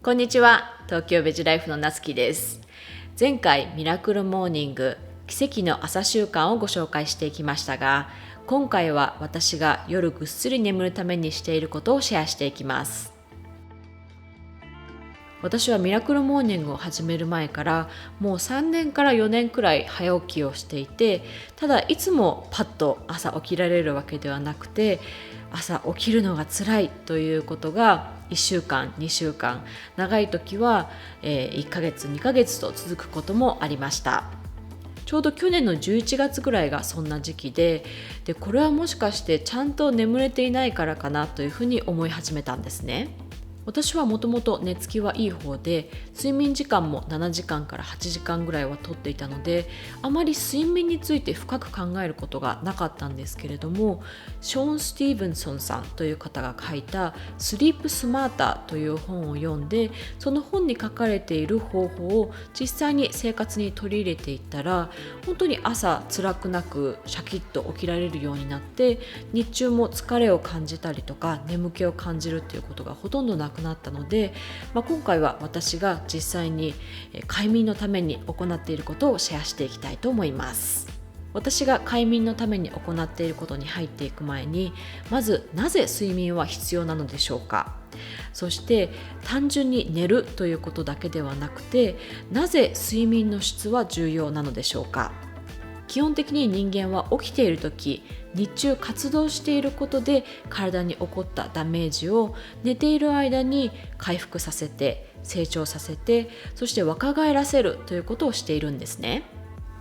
こんにちは。東京ベジライフのなつきです。前回ミラクルモーニング奇跡の朝習慣をご紹介していきましたが、今回は私が夜ぐっすり眠るためにしていることをシェアしていきます。私はミラクルモーニングを始める前からもう3年から4年くらい早起きをしていて、ただいつもパッと朝起きられるわけではなくて、朝起きるのが辛いということが1週間2週間、長い時は1ヶ月2ヶ月と続くこともありました。ちょうど去年の11月ぐらいがそんな時期で、これはもしかしてちゃんと眠れていないからかなというふうに思い始めたんですね。私はもともと寝つきはいい方で、睡眠時間も7時間から8時間ぐらいはとっていたので、あまり睡眠について深く考えることがなかったんですけれども、ショーン・スティーブンソンさんという方が書いたスリープスマーターという本を読んで、その本に書かれている方法を実際に生活に取り入れていったら、本当に朝辛くなくシャキッと起きられるようになって、日中も疲れを感じたりとか眠気を感じるということがほとんどなくなったので、今回は私が実際に快眠のために行っていることをシェアしていきたいと思います。私が快眠のために行っていることに入っていく前に、まずなぜ睡眠は必要なのでしょうか。そして単純に寝るということだけではなくて、なぜ睡眠の質は重要なのでしょうか。基本的に人間は起きているとき、日中活動していることで体に起こったダメージを寝ている間に回復させて、成長させて、そして若返らせるということをしているんですね。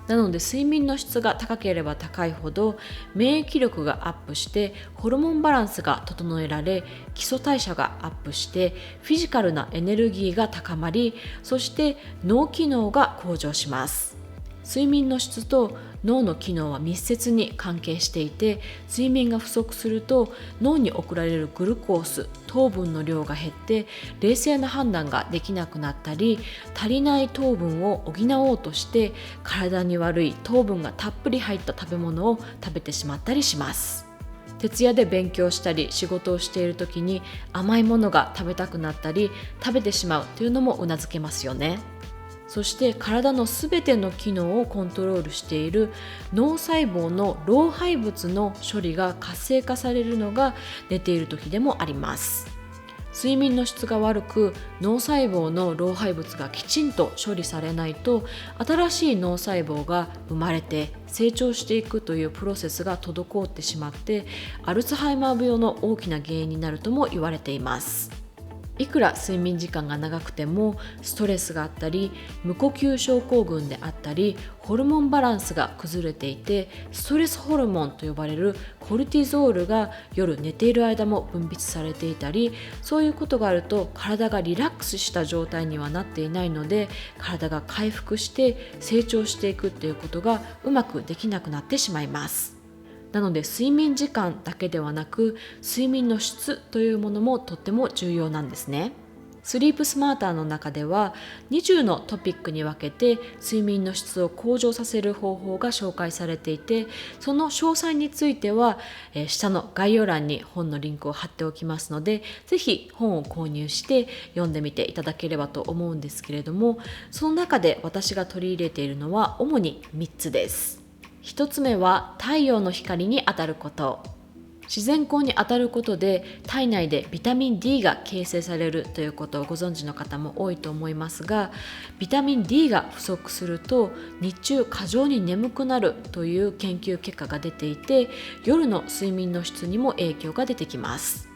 なので睡眠の質が高ければ高いほど免疫力がアップして、ホルモンバランスが整えられ、基礎代謝がアップして、フィジカルなエネルギーが高まり、そして脳機能が向上します。睡眠の質と脳の機能は密接に関係していて、睡眠が不足すると脳に送られるグルコース、糖分の量が減って冷静な判断ができなくなったり、足りない糖分を補おうとして体に悪い糖分がたっぷり入った食べ物を食べてしまったりします。徹夜で勉強したり仕事をしている時に甘いものが食べたくなったり食べてしまうというのもうなずけますよね。そして体のすべての機能をコントロールしている脳細胞の老廃物の処理が活性化されるのが寝ている時でもあります。睡眠の質が悪く、脳細胞の老廃物がきちんと処理されないと、新しい脳細胞が生まれて成長していくというプロセスが滞ってしまって、アルツハイマー病の大きな原因になるとも言われています。いくら睡眠時間が長くてもストレスがあったり、無呼吸症候群であったり、ホルモンバランスが崩れていて、ストレスホルモンと呼ばれるコルティゾールが夜寝ている間も分泌されていたり、そういうことがあると体がリラックスした状態にはなっていないので、体が回復して成長していくということがうまくできなくなってしまいます。なので睡眠時間だけではなく、睡眠の質というものもとっても重要なんですね。スリープスマーターの中では20のトピックに分けて睡眠の質を向上させる方法が紹介されていて、その詳細については下の概要欄に本のリンクを貼っておきますので、ぜひ本を購入して読んでみていただければと思うんですけれども、その中で私が取り入れているのは主に3つです。一つ目は太陽の光に当たること。自然光に当たることで体内でビタミン D が形成されるということをご存知の方も多いと思いますが、ビタミン D が不足すると日中過剰に眠くなるという研究結果が出ていて、夜の睡眠の質にも影響が出てきます。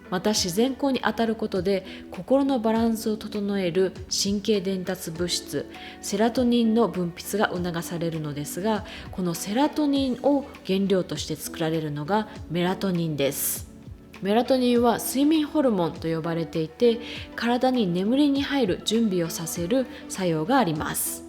また自然光に当たることで心のバランスを整える神経伝達物質セラトニンの分泌が促されるのですが、このセラトニンを原料として作られるのがメラトニンです。メラトニンは睡眠ホルモンと呼ばれていて、体に眠りに入る準備をさせる作用があります。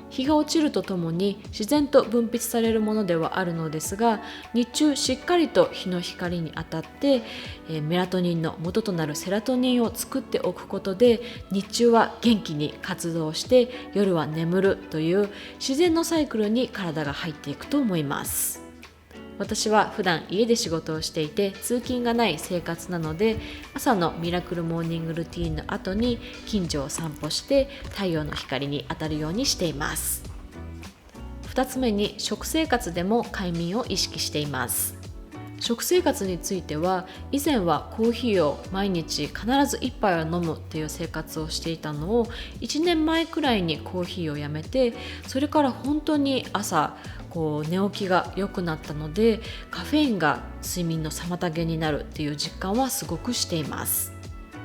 日が落ちるとともに自然と分泌されるものではあるのですが、日中しっかりと日の光に当たってメラトニンの元となるセラトニンを作っておくことで、日中は元気に活動して夜は眠るという自然のサイクルに体が入っていくと思います。私は普段家で仕事をしていて通勤がない生活なので、朝のミラクルモーニングルーティンの後に近所を散歩して太陽の光に当たるようにしています。2つ目に、食生活でも快眠を意識しています。食生活については、以前はコーヒーを毎日必ず1杯は飲むっていう生活をしていたのを1年前くらいにコーヒーをやめて、それから本当に朝寝起きが良くなったので、カフェインが睡眠の妨げになるっていう実感はすごくしています。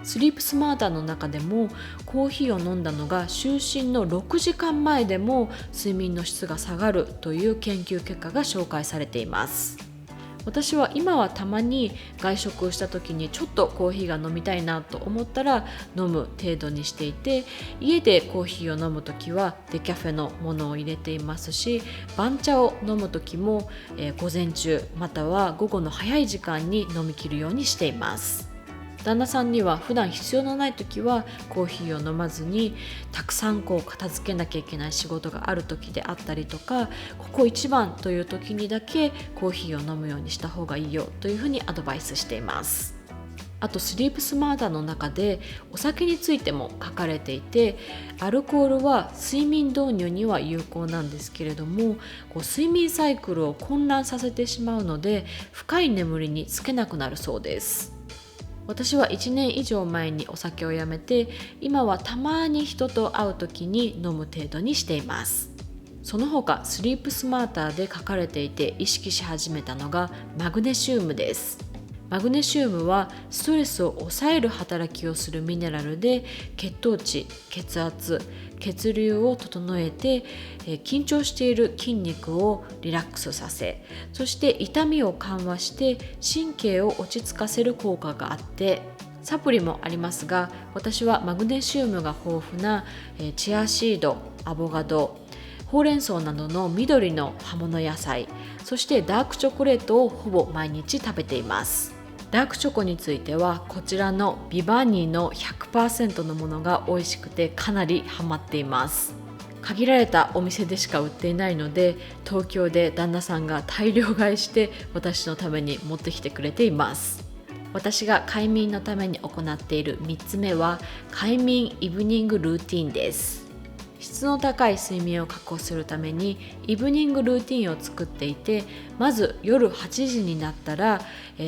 スリープスマーターの中でも、コーヒーを飲んだのが就寝の6時間前でも睡眠の質が下がるという研究結果が紹介されています。私は今はたまに外食をした時にちょっとコーヒーが飲みたいなと思ったら飲む程度にしていて、家でコーヒーを飲む時はデキャフェのものを入れていますし、番茶を飲む時も、午前中または午後の早い時間に飲み切るようにしています。旦那さんには普段必要のない時はコーヒーを飲まずに、たくさん片付けなきゃいけない仕事がある時であったりとか、ここ一番という時にだけコーヒーを飲むようにした方がいいよというふうにアドバイスしています。あとスリープスマーターの中でお酒についても書かれていて、アルコールは睡眠導入には有効なんですけれども、睡眠サイクルを混乱させてしまうので深い眠りにつけなくなるそうです。私は1年以上前にお酒をやめて、今はたまに人と会う時に飲む程度にしています。その他スリープスマーターで書かれていて意識し始めたのがマグネシウムです。マグネシウムはストレスを抑える働きをするミネラルで、血糖値、血圧、血流を整えて、緊張している筋肉をリラックスさせ、そして痛みを緩和して神経を落ち着かせる効果があって、サプリもありますが、私はマグネシウムが豊富なチアシード、アボカド、ほうれん草などの緑の葉物野菜、そしてダークチョコレートをほぼ毎日食べています。ダークチョコについてはこちらのビバニーの 100% のものが美味しくてかなりハマっています。限られたお店でしか売っていないので、東京で旦那さんが大量買いして私のために持ってきてくれています。私が快眠のために行っている3つ目は快眠イブニングルーティンです。質の高い睡眠を確保するためにイブニングルーティンを作っていて、まず夜8時になったら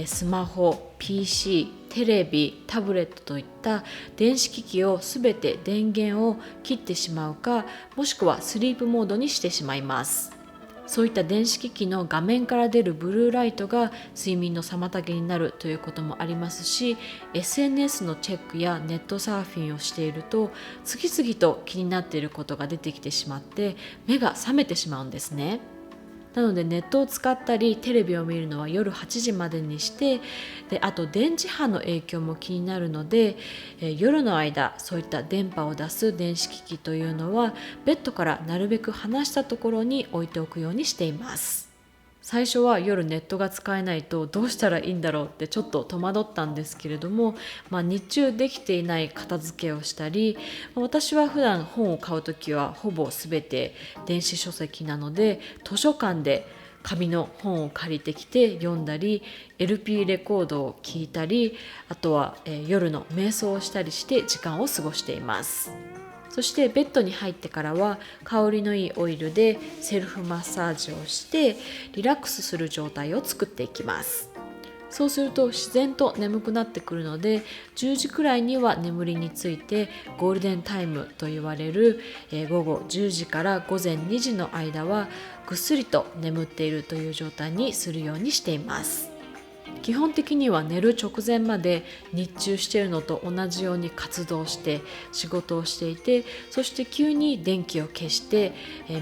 スマホ、PC、テレビ、タブレットといった電子機器をすべて電源を切ってしまうか、もしくはスリープモードにしてしまいます。そういった電子機器の画面から出るブルーライトが睡眠の妨げになるということもありますし、 SNS のチェックやネットサーフィンをしていると次々と気になっていることが出てきてしまって目が覚めてしまうんですね。なのでネットを使ったりテレビを見るのは夜8時までにして、あと電磁波の影響も気になるので、夜の間そういった電波を出す電子機器というのはベッドからなるべく離したところに置いておくようにしています。最初は夜ネットが使えないとどうしたらいいんだろうってちょっと戸惑ったんですけれども、日中できていない片付けをしたり、私は普段本を買うときはほぼ全て電子書籍なので、図書館で紙の本を借りてきて読んだり、 LP レコードを聞いたり、あとは、夜の瞑想をしたりして時間を過ごしています。そしてベッドに入ってからは香りのいいオイルでセルフマッサージをしてリラックスする状態を作っていきます。そうすると自然と眠くなってくるので、10時くらいには眠りについてゴールデンタイムと言われる午後10時から午前2時の間はぐっすりと眠っているという状態にするようにしています。基本的には寝る直前まで日中しているのと同じように活動して仕事をしていて、そして急に電気を消して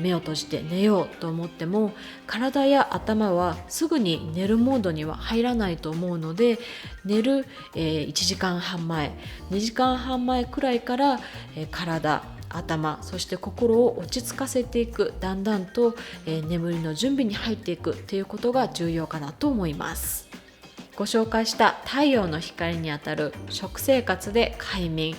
目を閉じて寝ようと思っても体や頭はすぐに寝るモードには入らないと思うので、寝る1時間半前、2時間半前くらいから体、頭、そして心を落ち着かせていく、だんだんと眠りの準備に入っていくということが重要かなと思います。ご紹介した太陽の光にあたる食生活で快眠、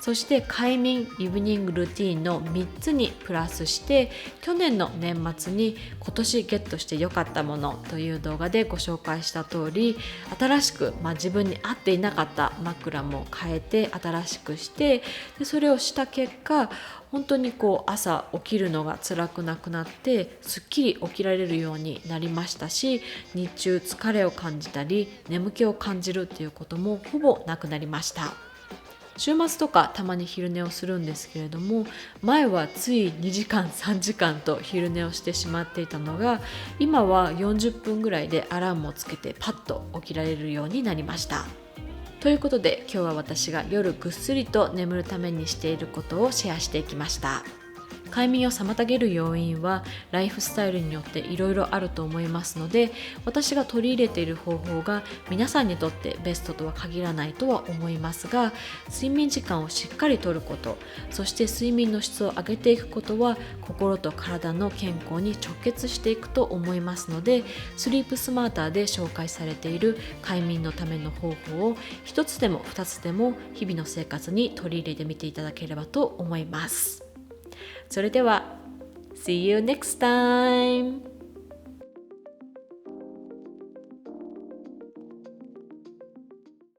そして快眠イブニングルーティンの3つにプラスして、去年の年末に今年ゲットして良かったものという動画でご紹介した通り、新しく、自分に合っていなかった枕も変えて新しくして、でそれをした結果、本当に朝起きるのが辛くなくなってすっきり起きられるようになりましたし、日中疲れを感じたり眠気を感じるっていうこともほぼなくなりました。週末とかたまに昼寝をするんですけれども、前はつい2時間3時間と昼寝をしてしまっていたのが、今は40分ぐらいでアラームをつけてパッと起きられるようになりました。ということで、今日は私が夜ぐっすりと眠るためにしていることをシェアしていきました。快眠を妨げる要因はライフスタイルによっていろいろあると思いますので、私が取り入れている方法が皆さんにとってベストとは限らないとは思いますが、睡眠時間をしっかりとること、そして睡眠の質を上げていくことは心と体の健康に直結していくと思いますので、スリープスマーターで紹介されている快眠のための方法を一つでも二つでも日々の生活に取り入れてみていただければと思います。それでは See you next time!